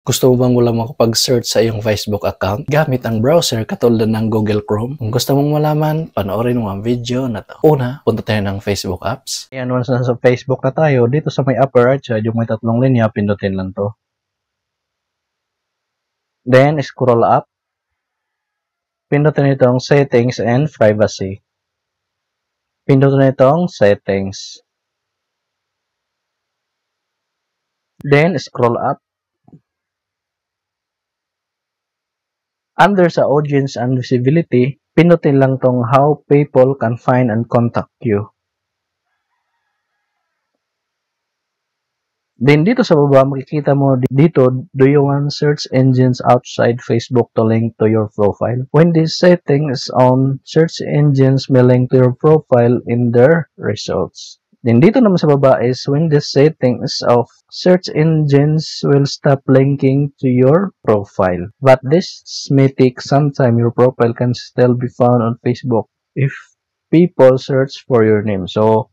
Gusto mo bang wala makapag-search sa iyong Facebook account gamit ang browser katulad ng Google Chrome? Kung gusto mong malaman, panoorin mo ang video na to. Una, punta tayo ng Facebook apps. Ayan, once nasa Facebook na tayo, dito sa may upper right side, yung may tatlong linya, pindutin lang to. Then, scroll up. Pindutin itong Settings and Privacy. Pindutin itong Settings. Then, scroll up. Under sa Audience and Visibility, pindutin lang tong How People Can Find and Contact You. Then dito sa baba, makikita mo dito, do you want search engines outside Facebook to link to your profile? When this setting is on, search engines may link to your profile in their results. Then dito naman sa baba is when this setting is off, search engines will stop linking to your profile. But this may take some time. Your profile can still be found on Facebook if people search for your name. So,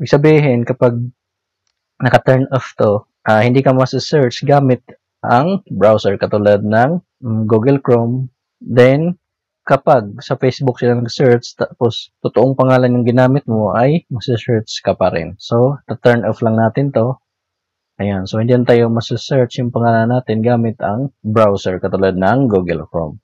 ibig sabihin, kapag naka-turn off to, hindi ka masa-search gamit ang browser katulad ng Google Chrome. Then, kapag sa Facebook sila nag-search, tapos totoong pangalan yung ginamit mo, ay masa-search ka pa rin. So, na-turn off lang natin to. Ayan. So, hindi tayo masa-search yung pangalan natin gamit ang browser katulad ng Google Chrome.